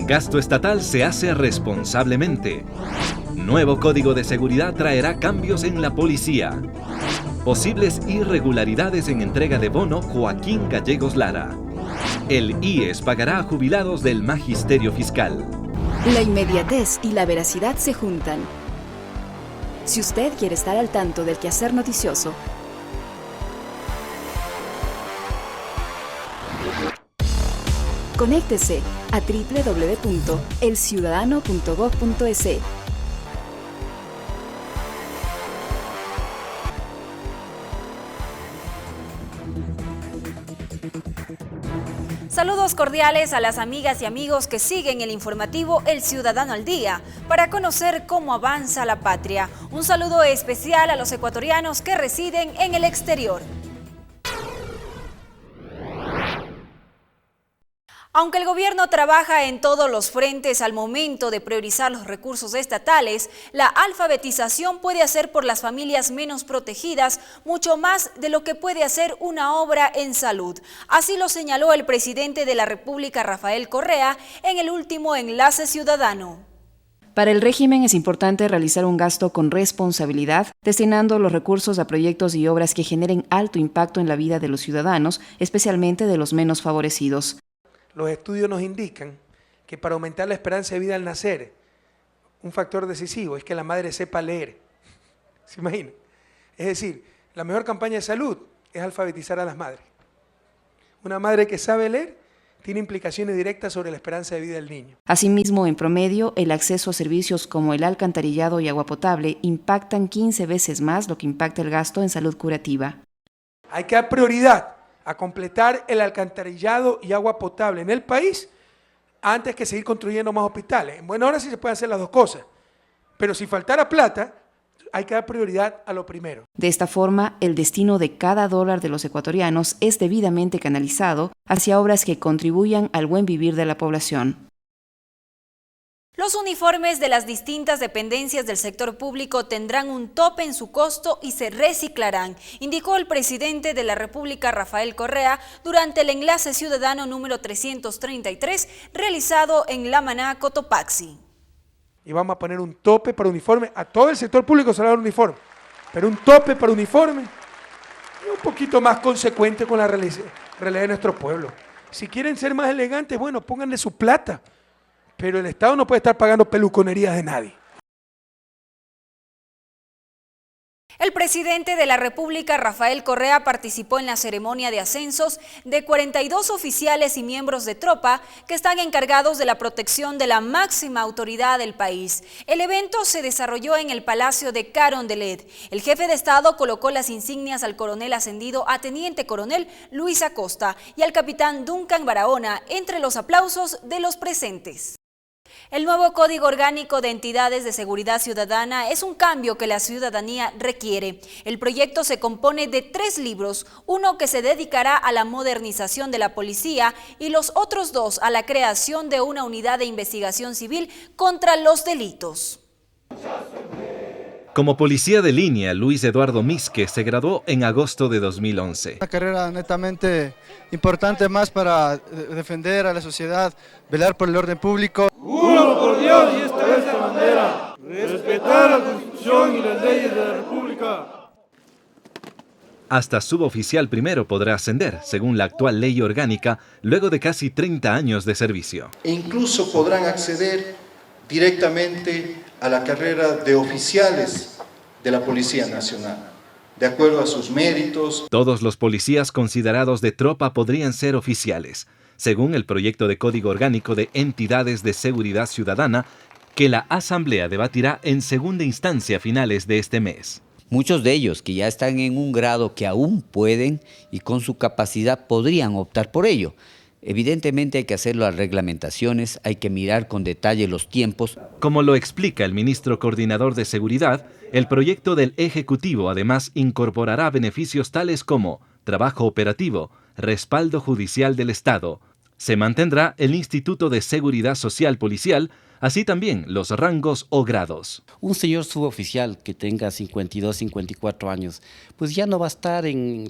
Gasto estatal se hace responsablemente. Nuevo Código de Seguridad traerá cambios en la policía. Posibles irregularidades en entrega de bono Joaquín Gallegos Lara. El IES pagará a jubilados del Magisterio Fiscal. La inmediatez y la veracidad se juntan. Si usted quiere estar al tanto del quehacer noticioso, conéctese a www.elciudadano.gov.es. Saludos cordiales a las amigas y amigos que siguen el informativo El Ciudadano al Día para conocer cómo avanza la patria. Un saludo especial a los ecuatorianos que residen en el exterior. Aunque el gobierno trabaja en todos los frentes al momento de priorizar los recursos estatales, la alfabetización puede hacer por las familias menos protegidas mucho más de lo que puede hacer una obra en salud. Así lo señaló el presidente de la República, Rafael Correa, en el último Enlace Ciudadano. Para el régimen es importante realizar un gasto con responsabilidad, destinando los recursos a proyectos y obras que generen alto impacto en la vida de los ciudadanos, especialmente de los menos favorecidos. Los estudios nos indican que para aumentar la esperanza de vida al nacer, un factor decisivo es que la madre sepa leer. ¿Se imaginan? Es decir, la mejor campaña de salud es alfabetizar a las madres. Una madre que sabe leer tiene implicaciones directas sobre la esperanza de vida del niño. Asimismo, en promedio, el acceso a servicios como el alcantarillado y agua potable impactan 15 veces más lo que impacta el gasto en salud curativa. Hay que dar prioridad a completar el alcantarillado y agua potable en el país antes que seguir construyendo más hospitales. En buena hora sí se pueden hacer las dos cosas, pero si faltara plata, hay que dar prioridad a lo primero. De esta forma, el destino de cada dólar de los ecuatorianos es debidamente canalizado hacia obras que contribuyan al buen vivir de la población. Los uniformes de las distintas dependencias del sector público tendrán un tope en su costo y se reciclarán, indicó el presidente de la República, Rafael Correa, durante el Enlace Ciudadano número 333, realizado en La Maná, Cotopaxi. Y vamos a poner un tope para uniforme, a todo el sector público se le va a dar uniforme, pero un tope para uniforme y un poquito más consecuente con la realidad de nuestro pueblo. Si quieren ser más elegantes, bueno, pónganle su plata. Pero el Estado no puede estar pagando peluconerías de nadie. El presidente de la República, Rafael Correa, participó en la ceremonia de ascensos de 42 oficiales y miembros de tropa que están encargados de la protección de la máxima autoridad del país. El evento se desarrolló en el Palacio de Carondelet. El jefe de Estado colocó las insignias al coronel ascendido a teniente coronel Luis Acosta y al capitán Duncan Barahona entre los aplausos de los presentes. El nuevo Código Orgánico de Entidades de Seguridad Ciudadana es un cambio que la ciudadanía requiere. El proyecto se compone de 3 libros, uno que se dedicará a la modernización de la policía y los otros 2 a la creación de una unidad de investigación civil contra los delitos. Como policía de línea, Luis Eduardo Misque se graduó en agosto de 2011. Una carrera netamente importante más para defender a la sociedad, velar por el orden público. Juro por Dios y esta vez de bandera, respetar la Constitución y las leyes de la República. Hasta suboficial primero podrá ascender, según la actual ley orgánica, luego de casi 30 años de servicio. E incluso podrán acceder directamente a la carrera de oficiales de la Policía Nacional, de acuerdo a sus méritos. Todos los policías considerados de tropa podrían ser oficiales, según el proyecto de Código Orgánico de Entidades de Seguridad Ciudadana, que la Asamblea debatirá en segunda instancia a finales de este mes. Muchos de ellos que ya están en un grado que aún pueden y con su capacidad podrían optar por ello. Evidentemente hay que hacer las reglamentaciones, hay que mirar con detalle los tiempos. Como lo explica el ministro coordinador de Seguridad, el proyecto del Ejecutivo además incorporará beneficios tales como trabajo operativo, respaldo judicial del Estado, Se mantendrá el Instituto de Seguridad Social Policial, así también los rangos o grados. Un señor suboficial que tenga 52, 54 años, pues ya no va a estar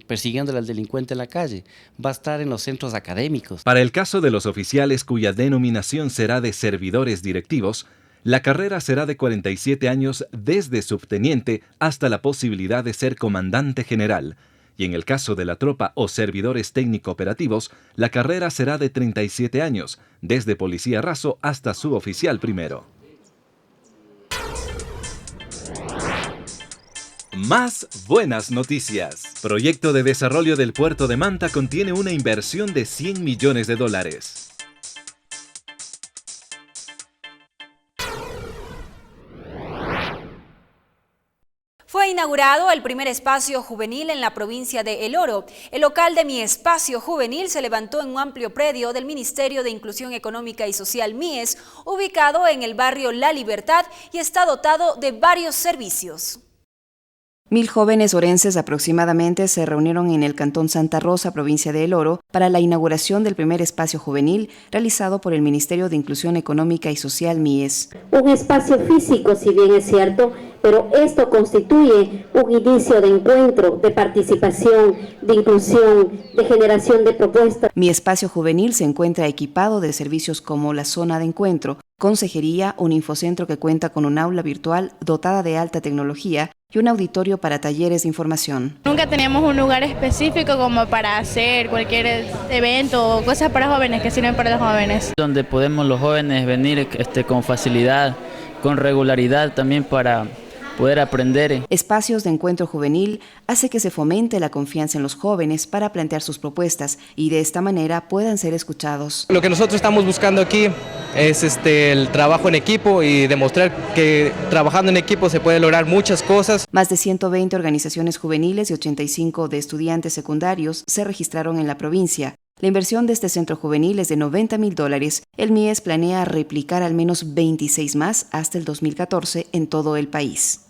persiguiendo al delincuente en la calle, va a estar en los centros académicos. Para el caso de los oficiales cuya denominación será de servidores directivos, la carrera será de 47 años desde subteniente hasta la posibilidad de ser comandante general. Y en el caso de la tropa o servidores técnico-operativos, la carrera será de 37 años, desde policía raso hasta suboficial primero. Más buenas noticias. Proyecto de desarrollo del puerto de Manta contiene una inversión de $100 millones. Fue inaugurado el primer espacio juvenil en la provincia de El Oro. El local de Mi Espacio Juvenil se levantó en un amplio predio del Ministerio de Inclusión Económica y Social MIES, ubicado en el barrio La Libertad y está dotado de varios servicios. 1000 jóvenes orenses aproximadamente se reunieron en el Cantón Santa Rosa, provincia de El Oro, para la inauguración del primer espacio juvenil realizado por el Ministerio de Inclusión Económica y Social MIES. Un espacio físico, si bien es cierto, pero esto constituye un inicio de encuentro, de participación, de inclusión, de generación de propuestas. Mi Espacio Juvenil se encuentra equipado de servicios como la zona de encuentro, consejería, un infocentro que cuenta con un aula virtual dotada de alta tecnología y un auditorio para talleres de información. Nunca teníamos un lugar específico como para hacer cualquier evento o cosas para jóvenes que sirven para los jóvenes. Donde podemos los jóvenes venir con facilidad, con regularidad también para poder aprender. Espacios de encuentro juvenil hace que se fomente la confianza en los jóvenes para plantear sus propuestas y de esta manera puedan ser escuchados. Lo que nosotros estamos buscando aquí es el trabajo en equipo y demostrar que trabajando en equipo se puede lograr muchas cosas. Más de 120 organizaciones juveniles y 85 de estudiantes secundarios se registraron en la provincia. La inversión de este centro juvenil es de $90.000. El MIES planea replicar al menos 26 más hasta el 2014 en todo el país.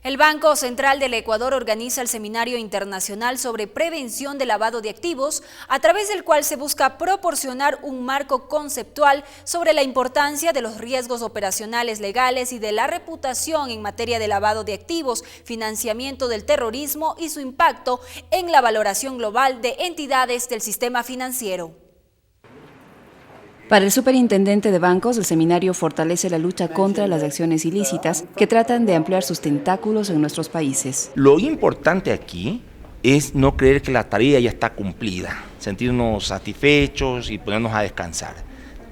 El Banco Central del Ecuador organiza el Seminario Internacional sobre Prevención de Lavado de Activos, a través del cual se busca proporcionar un marco conceptual sobre la importancia de los riesgos operacionales legales y de la reputación en materia de lavado de activos, financiamiento del terrorismo y su impacto en la valoración global de entidades del sistema financiero. Para el superintendente de bancos, el seminario fortalece la lucha contra las acciones ilícitas que tratan de ampliar sus tentáculos en nuestros países. Lo importante aquí es no creer que la tarea ya está cumplida, sentirnos satisfechos y ponernos a descansar.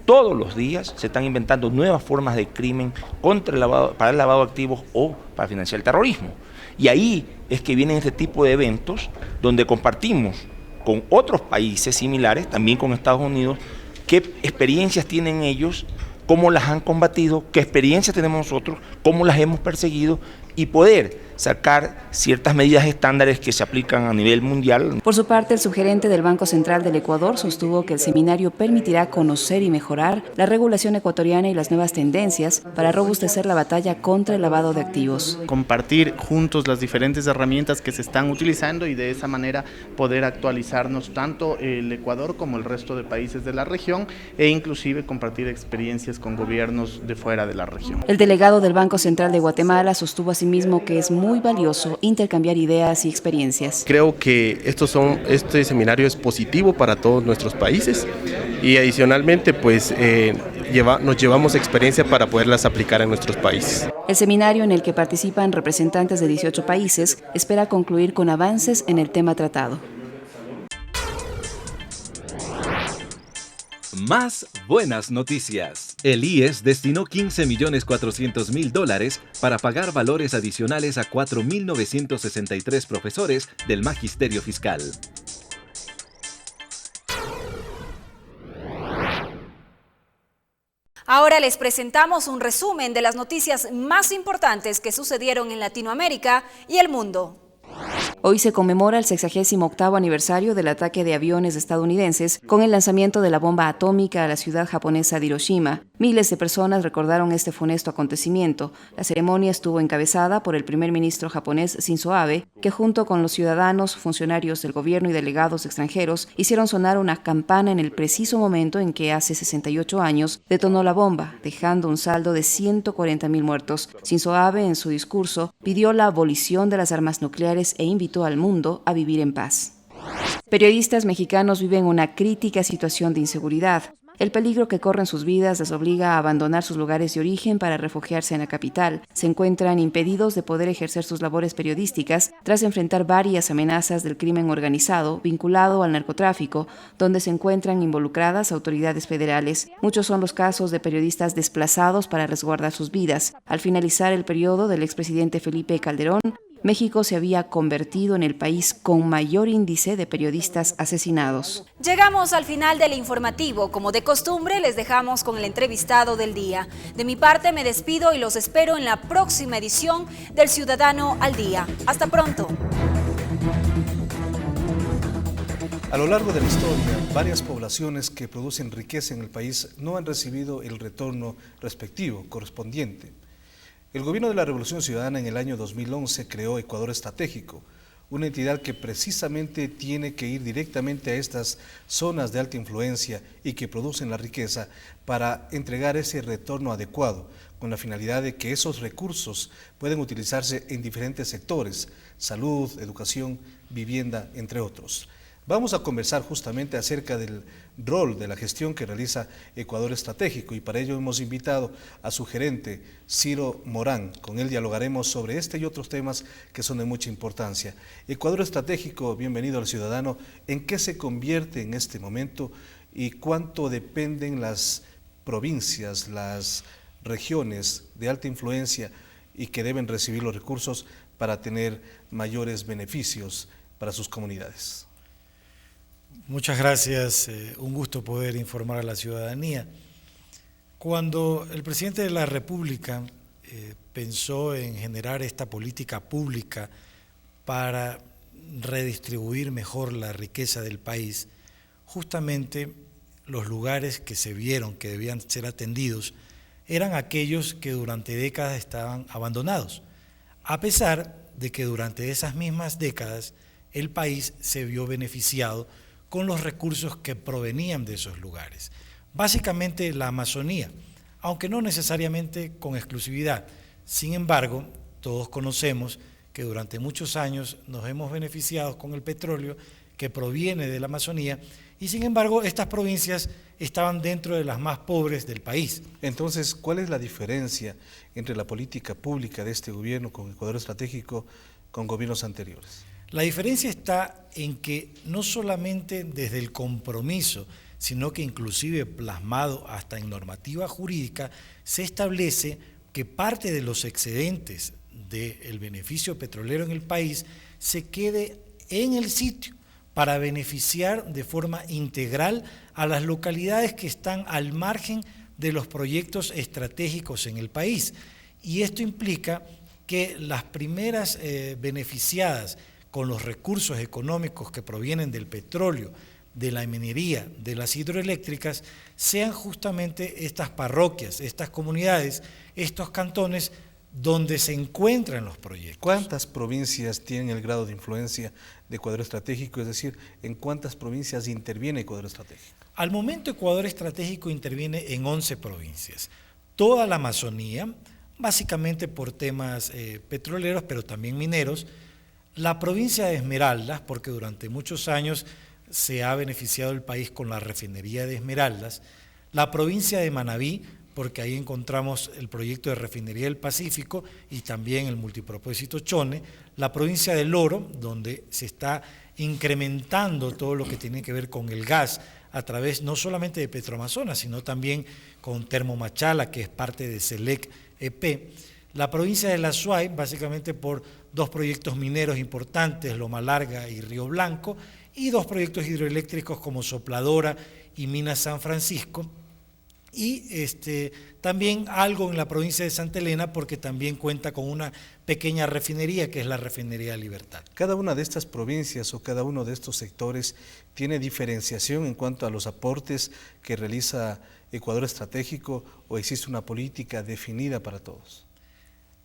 Todos los días se están inventando nuevas formas de crimen para el lavado de activos o para financiar el terrorismo. Y ahí es que vienen este tipo de eventos donde compartimos con otros países similares, también con Estados Unidos, qué experiencias tienen ellos, cómo las han combatido, qué experiencias tenemos nosotros, cómo las hemos perseguido y poder sacar ciertas medidas estándares que se aplican a nivel mundial. Por su parte, el subgerente del Banco Central del Ecuador sostuvo que el seminario permitirá conocer y mejorar la regulación ecuatoriana y las nuevas tendencias para robustecer la batalla contra el lavado de activos. Compartir juntos las diferentes herramientas que se están utilizando y de esa manera poder actualizarnos tanto el Ecuador como el resto de países de la región e inclusive compartir experiencias con gobiernos de fuera de la región. El delegado del Banco Central de Guatemala sostuvo asimismo que es muy valioso intercambiar ideas y experiencias. Creo que este seminario es positivo para todos nuestros países y adicionalmente pues nos llevamos experiencia para poderlas aplicar en nuestros países. El seminario, en el que participan representantes de 18 países, espera concluir con avances en el tema tratado. Más buenas noticias. El IES destinó $15.400.000 para pagar valores adicionales a 4.963 profesores del Magisterio Fiscal. Ahora les presentamos un resumen de las noticias más importantes que sucedieron en Latinoamérica y el mundo. Hoy se conmemora el 68º aniversario del ataque de aviones estadounidenses con el lanzamiento de la bomba atómica a la ciudad japonesa de Hiroshima. Miles de personas recordaron este funesto acontecimiento. La ceremonia estuvo encabezada por el primer ministro japonés Shinzo Abe, que junto con los ciudadanos, funcionarios del gobierno y delegados extranjeros hicieron sonar una campana en el preciso momento en que hace 68 años detonó la bomba, dejando un saldo de 140.000 muertos. Shinzo Abe, en su discurso, pidió la abolición de las armas nucleares e invitó al mundo a vivir en paz. Periodistas mexicanos viven una crítica situación de inseguridad. El peligro que corren sus vidas les obliga a abandonar sus lugares de origen para refugiarse en la capital. Se encuentran impedidos de poder ejercer sus labores periodísticas tras enfrentar varias amenazas del crimen organizado vinculado al narcotráfico, donde se encuentran involucradas autoridades federales. Muchos son los casos de periodistas desplazados para resguardar sus vidas. Al finalizar el periodo del expresidente Felipe Calderón, México se había convertido en el país con mayor índice de periodistas asesinados. Llegamos al final del informativo. Como de costumbre, les dejamos con el entrevistado del día. De mi parte, me despido y los espero en la próxima edición del Ciudadano al Día. Hasta pronto. A lo largo de la historia, varias poblaciones que producen riqueza en el país no han recibido el retorno respectivo, correspondiente. El gobierno de la Revolución Ciudadana en el año 2011 creó Ecuador Estratégico, una entidad que precisamente tiene que ir directamente a estas zonas de alta influencia y que producen la riqueza para entregar ese retorno adecuado, con la finalidad de que esos recursos pueden utilizarse en diferentes sectores: salud, educación, vivienda, entre otros. Vamos a conversar justamente acerca del rol de la gestión que realiza Ecuador Estratégico y para ello hemos invitado a su gerente, Ciro Morán. Con él dialogaremos sobre este y otros temas que son de mucha importancia. Ecuador Estratégico, bienvenido al Ciudadano. ¿En qué se convierte en este momento y cuánto dependen las provincias, las regiones de alta influencia y que deben recibir los recursos para tener mayores beneficios para sus comunidades? Muchas gracias, un gusto poder informar a la ciudadanía. Cuando el presidente de la República pensó en generar esta política pública para redistribuir mejor la riqueza del país, justamente los lugares que se vieron que debían ser atendidos eran aquellos que durante décadas estaban abandonados, a pesar de que durante esas mismas décadas el país se vio beneficiado con los recursos que provenían de esos lugares. Básicamente la Amazonía, aunque no necesariamente con exclusividad. Sin embargo, todos conocemos que durante muchos años nos hemos beneficiado con el petróleo que proviene de la Amazonía y sin embargo estas provincias estaban dentro de las más pobres del país. Entonces, ¿cuál es la diferencia entre la política pública de este gobierno con Ecuador Estratégico con gobiernos anteriores? La diferencia está en que no solamente desde el compromiso, sino que inclusive plasmado hasta en normativa jurídica, se establece que parte de los excedentes del beneficio petrolero en el país se quede en el sitio para beneficiar de forma integral a las localidades que están al margen de los proyectos estratégicos en el país. Y esto implica que las primeras beneficiadas con los recursos económicos que provienen del petróleo, de la minería, de las hidroeléctricas, sean justamente estas parroquias, estas comunidades, estos cantones donde se encuentran los proyectos. ¿Cuántas provincias tienen el grado de influencia de Ecuador Estratégico? Es decir, ¿en cuántas provincias interviene Ecuador Estratégico? Al momento Ecuador Estratégico interviene en 11 provincias. Toda la Amazonía, básicamente por temas petroleros, pero también mineros. La provincia de Esmeraldas, porque durante muchos años se ha beneficiado el país con la refinería de Esmeraldas. La provincia de Manabí, porque ahí encontramos el proyecto de refinería del Pacífico y también el multipropósito Chone. La provincia del Oro, donde se está incrementando todo lo que tiene que ver con el gas a través no solamente de Petroamazonas, sino también con Termomachala, que es parte de Selec EP. La provincia de La Suay, básicamente por dos proyectos mineros importantes, Loma Larga y Río Blanco, y dos proyectos hidroeléctricos como Sopladora y Minas San Francisco. y también algo en la provincia de Santa Elena, porque también cuenta con una pequeña refinería que es la Refinería Libertad. Cada una de estas provincias o cada uno de estos sectores tiene diferenciación en cuanto a los aportes que realiza Ecuador Estratégico, o existe una política definida para todos.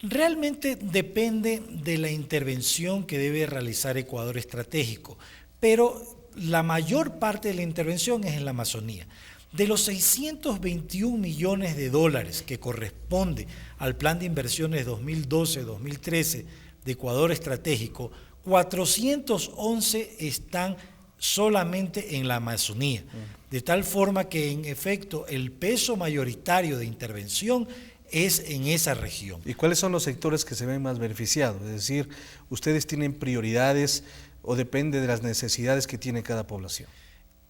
Realmente depende de la intervención que debe realizar Ecuador Estratégico, pero la mayor parte de la intervención es en la Amazonía. De los 621 millones de dólares que corresponde al Plan de Inversiones 2012-2013 de Ecuador Estratégico, 411 están solamente en la Amazonía, de tal forma que en efecto el peso mayoritario de intervención es en esa región. ¿Y cuáles son los sectores que se ven más beneficiados? Es decir, ¿ustedes tienen prioridades o depende de las necesidades que tiene cada población?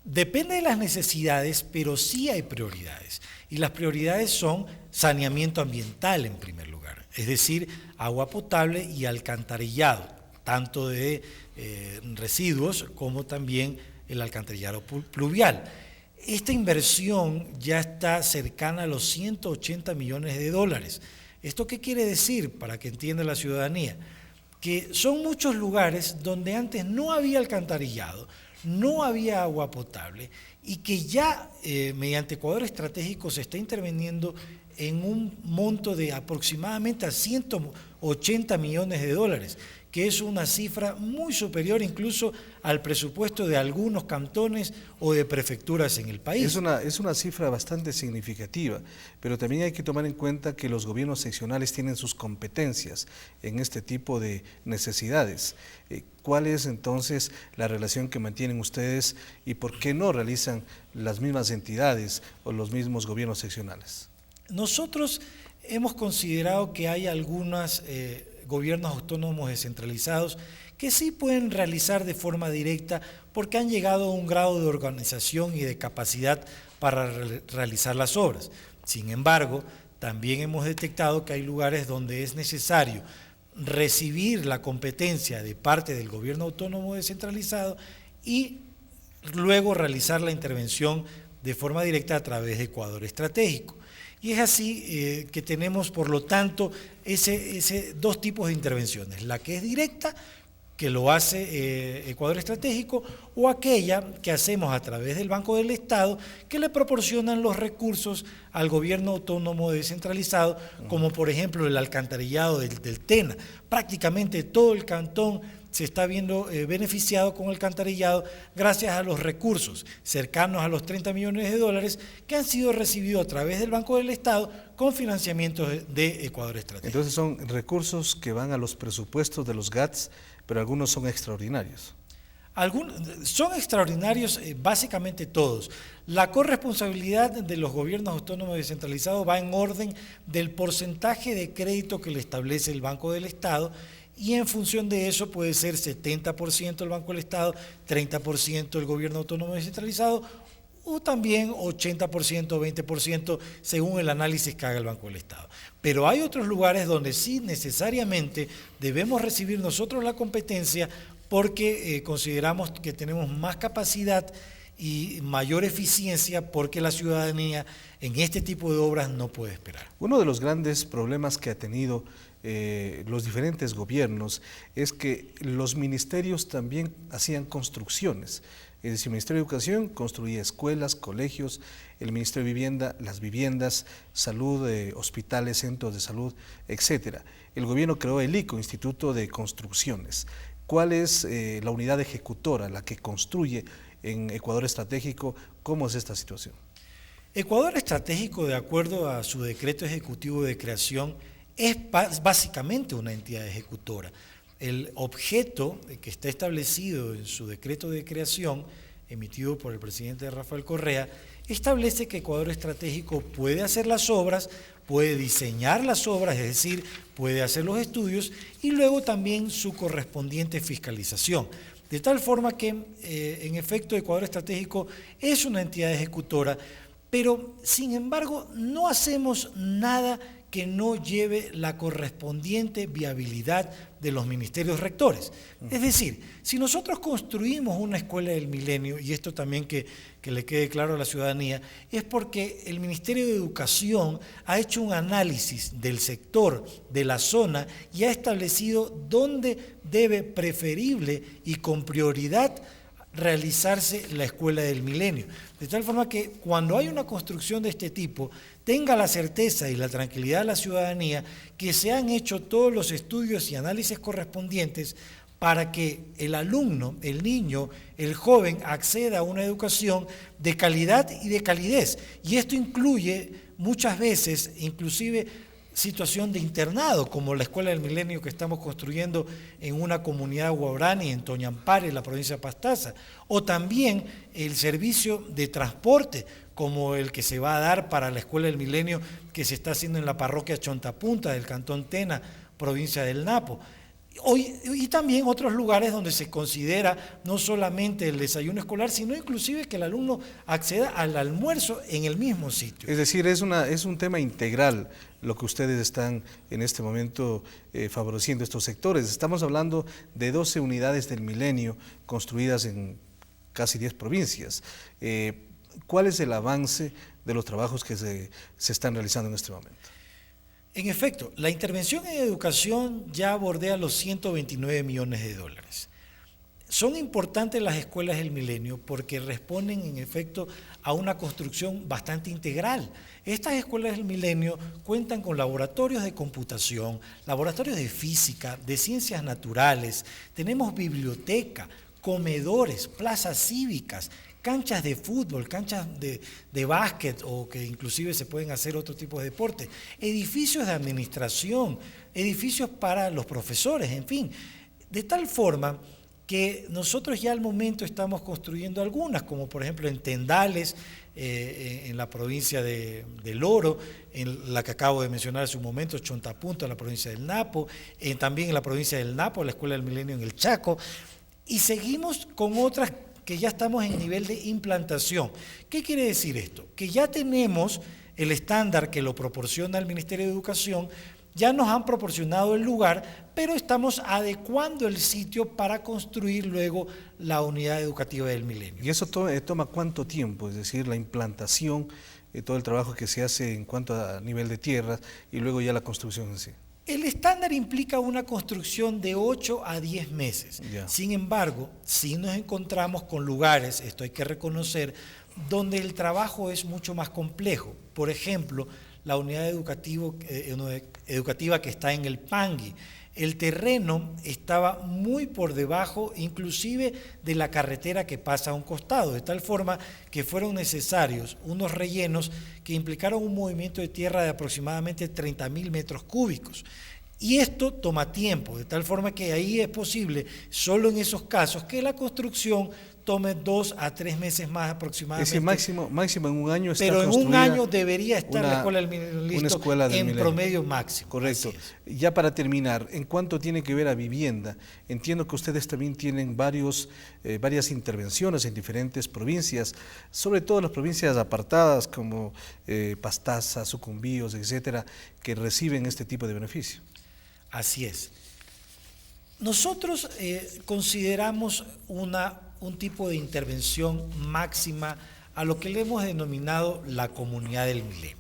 Depende de las necesidades, pero sí hay prioridades. Y las prioridades son saneamiento ambiental en primer lugar, es decir, agua potable y alcantarillado, tanto de residuos como también el alcantarillado pluvial. Esta inversión ya está cercana a los 180 millones de dólares. ¿Esto qué quiere decir para que entienda la ciudadanía? Que son muchos lugares donde antes no había alcantarillado, no había agua potable y que ya mediante Ecuador Estratégico se está interviniendo en un monto de aproximadamente a 180 millones de dólares, que es una cifra muy superior incluso al presupuesto de algunos cantones o de prefecturas en el país. Es una cifra bastante significativa, pero también hay que tomar en cuenta que los gobiernos seccionales tienen sus competencias en este tipo de necesidades. ¿Cuál es entonces la relación que mantienen ustedes y por qué no realizan las mismas entidades o los mismos gobiernos seccionales? Nosotros hemos considerado que hay algunos gobiernos autónomos descentralizados que sí pueden realizar de forma directa porque han llegado a un grado de organización y de capacidad para realizar las obras. Sin embargo, también hemos detectado que hay lugares donde es necesario recibir la competencia de parte del gobierno autónomo descentralizado y luego realizar la intervención de forma directa a través de Ecuador Estratégico. Y es así que tenemos, por lo tanto, ese dos tipos de intervenciones, la que es directa, que lo hace Ecuador Estratégico, o aquella que hacemos a través del Banco del Estado, que le proporcionan los recursos al gobierno autónomo descentralizado, como por ejemplo el alcantarillado del Tena. Prácticamente todo el cantón se está viendo beneficiado con el alcantarillado gracias a los recursos cercanos a los 30 millones de dólares que han sido recibidos a través del Banco del Estado con financiamiento de Ecuador Estratégico. Entonces son recursos que van a los presupuestos de los GATS, pero algunos son extraordinarios. Son extraordinarios básicamente todos. La corresponsabilidad de los gobiernos autónomos descentralizados va en orden del porcentaje de crédito que le establece el Banco del Estado, y en función de eso puede ser 70% el Banco del Estado, 30% el gobierno autónomo descentralizado, o también 80% o 20% según el análisis que haga el Banco del Estado. Pero hay otros lugares donde sí necesariamente debemos recibir nosotros la competencia porque consideramos que tenemos más capacidad y mayor eficiencia porque la ciudadanía en este tipo de obras no puede esperar. Uno de los grandes problemas que ha tenido los diferentes gobiernos es que los ministerios también hacían construcciones. Es decir, el Ministerio de Educación construía escuelas, colegios, el Ministerio de Vivienda, las viviendas, salud, hospitales, centros de salud, etcétera. El gobierno creó el ICO, Instituto de Construcciones. ¿Cuál es la unidad ejecutora, la que construye en Ecuador Estratégico? ¿Cómo es esta situación? Ecuador Estratégico, de acuerdo a su decreto ejecutivo de creación, es básicamente una entidad ejecutora. El objeto que está establecido en su decreto de creación, emitido por el presidente Rafael Correa, establece que Ecuador Estratégico puede hacer las obras, puede diseñar las obras, es decir, puede hacer los estudios y luego también su correspondiente fiscalización. De tal forma que, en efecto, Ecuador Estratégico es una entidad ejecutora, pero sin embargo no hacemos nada que no lleve la correspondiente viabilidad de los ministerios rectores. Es decir, si nosotros construimos una escuela del milenio, y esto también que le quede claro a la ciudadanía, es porque el Ministerio de Educación ha hecho un análisis del sector, de la zona, y ha establecido dónde debe preferible y con prioridad realizarse la escuela del milenio. De tal forma que cuando hay una construcción de este tipo, tenga la certeza y la tranquilidad de la ciudadanía que se han hecho todos los estudios y análisis correspondientes para que el alumno, el niño, el joven acceda a una educación de calidad y de calidez. Y esto incluye muchas veces, inclusive, situación de internado, como la Escuela del Milenio que estamos construyendo en una comunidad guaraní, en Toñampare, en la provincia de Pastaza, o también el servicio de transporte, como el que se va a dar para la Escuela del Milenio que se está haciendo en la parroquia Chontapunta del Cantón Tena, provincia del Napo. Y también otros lugares donde se considera no solamente el desayuno escolar, sino inclusive que el alumno acceda al almuerzo en el mismo sitio. Es decir, es un tema integral lo que ustedes están en este momento favoreciendo estos sectores. Estamos hablando de 12 unidades del milenio construidas en casi 10 provincias. ¿Cuál es el avance de los trabajos que se están realizando en este momento? En efecto, la intervención en educación ya bordea los 129 millones de dólares. Son importantes las escuelas del milenio porque responden en efecto a una construcción bastante integral. Estas escuelas del milenio cuentan con laboratorios de computación, laboratorios de física, de ciencias naturales, tenemos biblioteca, comedores, plazas cívicas, canchas de fútbol, canchas de básquet o que inclusive se pueden hacer otro tipo de deporte, edificios de administración, edificios para los profesores, en fin, de tal forma que nosotros ya al momento estamos construyendo algunas, como por ejemplo en Tendales, en la provincia del Oro, en la que acabo de mencionar hace un momento, Chontapunta, en la provincia del Napo, también en la provincia del Napo, la Escuela del Milenio en el Chaco, y seguimos con otras que ya estamos en nivel de implantación. ¿Qué quiere decir esto? Que ya tenemos el estándar que lo proporciona el Ministerio de Educación, ya nos han proporcionado el lugar, pero estamos adecuando el sitio para construir luego la unidad educativa del milenio. ¿Y eso toma cuánto tiempo? Es decir, la implantación, todo el trabajo que se hace en cuanto a nivel de tierras y luego ya la construcción en sí. El estándar implica una construcción de 8 a 10 meses. Ya. Sin embargo, sí nos encontramos con lugares, esto hay que reconocer, donde el trabajo es mucho más complejo. Por ejemplo, la unidad educativa que está en el Pangui. El terreno estaba muy por debajo, inclusive de la carretera que pasa a un costado, de tal forma que fueron necesarios unos rellenos que implicaron un movimiento de tierra de aproximadamente 30.000 metros cúbicos. Y esto toma tiempo, de tal forma que ahí es posible, solo en esos casos, que la construcción tome 2 a 3 meses más aproximadamente. Es decir, máximo en un año está pero en construida un año debería estar la escuela del milenio listo en milenio. Promedio máximo. Correcto. Ya para terminar, en cuanto tiene que ver a vivienda, entiendo que ustedes también tienen varias intervenciones en diferentes provincias, sobre todo las provincias apartadas como Pastaza, Sucumbíos, etcétera, que reciben este tipo de beneficio. Así es. Nosotros consideramos un tipo de intervención máxima a lo que le hemos denominado la comunidad del milenio.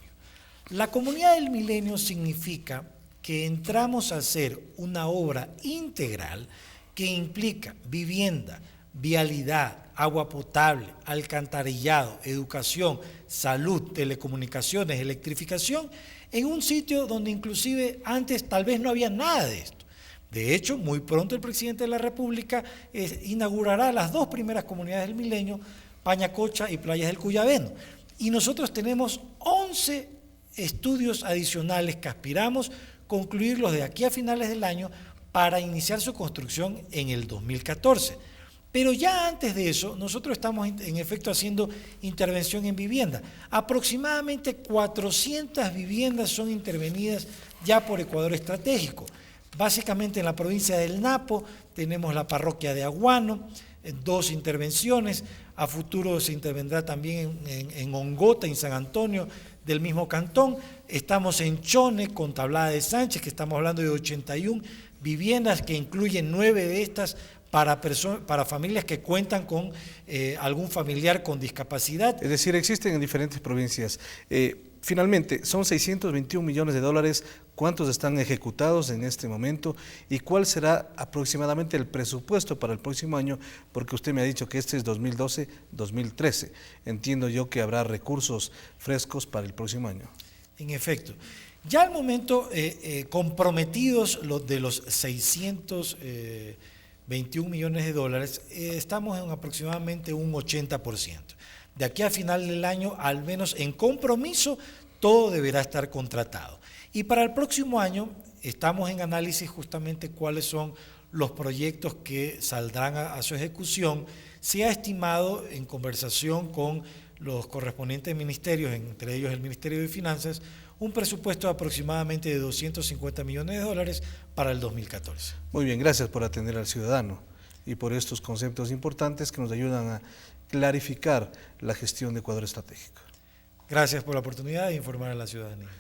La comunidad del milenio significa que entramos a hacer una obra integral que implica vivienda, vialidad, agua potable, alcantarillado, educación, salud, telecomunicaciones, electrificación, en un sitio donde inclusive antes tal vez no había nada de esto. De hecho, muy pronto el presidente de la República inaugurará las 2 primeras comunidades del milenio, Pañacocha y Playas del Cuyabeno. Y nosotros tenemos 11 estudios adicionales que aspiramos concluirlos de aquí a finales del año para iniciar su construcción en el 2014. Pero ya antes de eso, nosotros estamos en efecto haciendo intervención en vivienda. Aproximadamente 400 viviendas son intervenidas ya por Ecuador Estratégico. Básicamente en la provincia del Napo tenemos la parroquia de Aguano, 2 intervenciones, a futuro se intervendrá también en Ongota, en San Antonio, del mismo cantón. Estamos en Chone, con Tablada de Sánchez, que estamos hablando de 81 viviendas, que incluyen 9 de estas para familias que cuentan con algún familiar con discapacidad. Es decir, existen en diferentes provincias. Finalmente, son 621 millones de dólares. ¿Cuántos están ejecutados en este momento? ¿Y cuál será aproximadamente el presupuesto para el próximo año? Porque usted me ha dicho que este es 2012-2013. Entiendo yo que habrá recursos frescos para el próximo año. En efecto. Ya al momento, comprometidos de los 621 millones de dólares, estamos en aproximadamente un 80%. De aquí a final del año, al menos en compromiso, todo deberá estar contratado. Y para el próximo año estamos en análisis justamente cuáles son los proyectos que saldrán a su ejecución. Se ha estimado en conversación con los correspondientes ministerios, entre ellos el Ministerio de Finanzas, un presupuesto de aproximadamente de 250 millones de dólares para el 2014. Muy bien, gracias por atender al ciudadano y por estos conceptos importantes que nos ayudan a clarificar la gestión de Ecuador estratégico. Gracias por la oportunidad de informar a la ciudadanía.